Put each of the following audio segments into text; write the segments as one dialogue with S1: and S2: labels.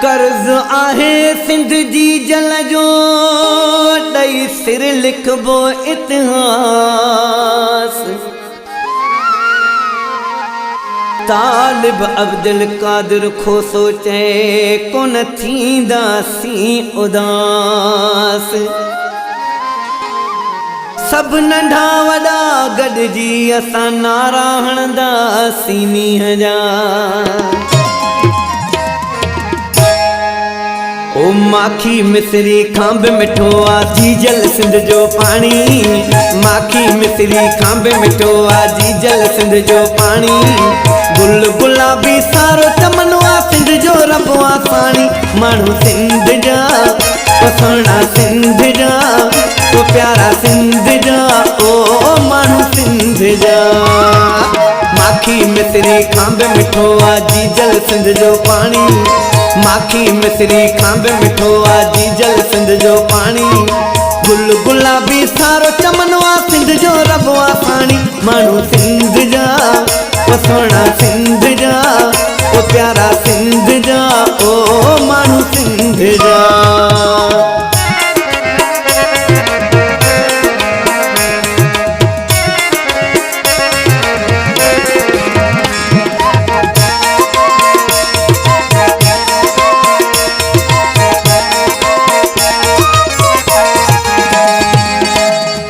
S1: कर्ज आहे सिंध जी जल जो ॾई सिर लिखबो इतिहास। तालिब अब्दुल कादिर खो सोचे कोन थींदासीं उदास। सब नंढा वॾा गॾिजी असां नारा हणंदासीं मींहं जा। ओ माखी मिसरी खांब मिठो आ जीजल सिंध जो पानी। माखी मिसरी खांब मिठो आ जीजल सिंध जो पानी। गुल गुलाबी सारो चमन आ सिंध जो रब आ पानी। माण्हू सिंध जा पसणा सिंध जा तो प्यारा सिंध जा ओ माण्हू सिंध जा। माखी मिसरी खांब मिठो आ जीजल सिंध जो पानी। माखी मिसरी खांब मिठो आ जीजल सिंध जो पानी। गुल गुलाबी सारो चमन आ सिंध जो रब आ पानी। माण्हू सिंध जा पसणा सिंध जा ओ प्यारा सिंध जा ओ माण्हू सिंध जा।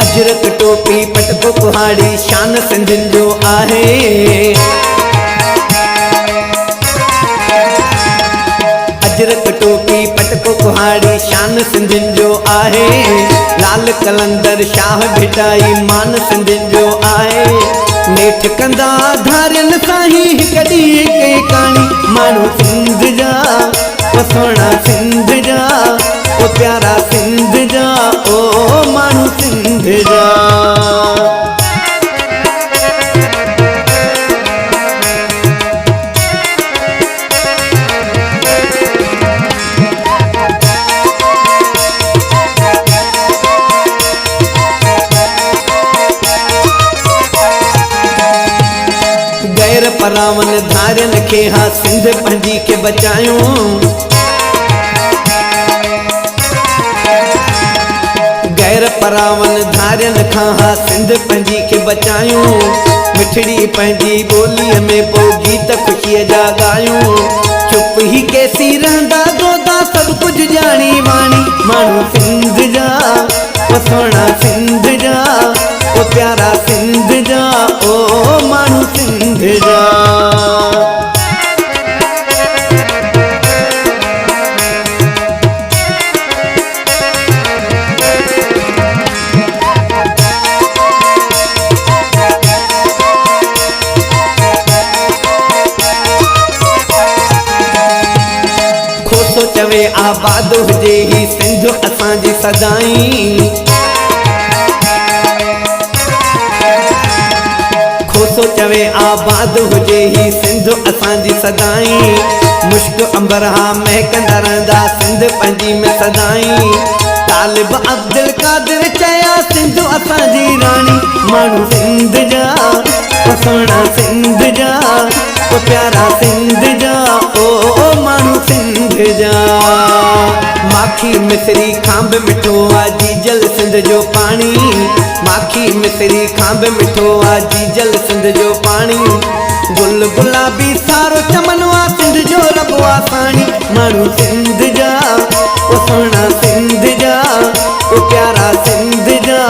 S1: अजरक टोपी पटको कुहाड़ी शान सिंधिन जो आहे। अजरक टोपी पटको कुहाड़ी शान सिंधिन जो आहे। लाल कलंदर शाह भिटाई मान सिंधिन जो आहे। नेठ कंदा धारियन साही हिकड़ी के कानी। माण्हू सिंध जा पसणा सिंध जा ओ प्यारा सिंध जा ओ माण्हू सिंध जा। गैर परावन धारियन खे हा सिंध पंहिंजी के बचायूं। गैर परावन धारियन खां हा सिंध पंहिंजी के बचायूं। मिठड़ी पंहिंजी ॿोलीअ में पोइ गीत ख़ुशीअ जा ॻायूं। चुप ही केसी रहंदा दोदा सब कुछ जानी वाणी। माण्हू सिंध जा पसणा सिंध जा ओ प्यारा सिंध जा ओ माण्हू सिंध जा। खोसो चवे आबाद हुजे ही सिंध असांजी सदाईं। खोसो चवे आबाद हुजे ही सिंध असांजी सदाईं। मुश्क अंबर हा महकंदा रहंदा सिंध पंहिंजी में सदाईं। तालिब अब्दुल कादिर चया सिंध असांजी रानी। माण्हू सिंध जा पसणा सिंध जा ओ प्यारा सिंध जा ओ माण्हू सिंध जा। माखी मिसरी खांब मिठो आ जीजल सिंध जो पानी। माखी मिसरी खांब मिठो आ जीजल सिंध जो पानी। गुल गुलाबी सारो चमन आ सिंध जो रब आ पानी। माण्हू सिंध जा पसणा सिंध जा ओ प्यारा सिंध जा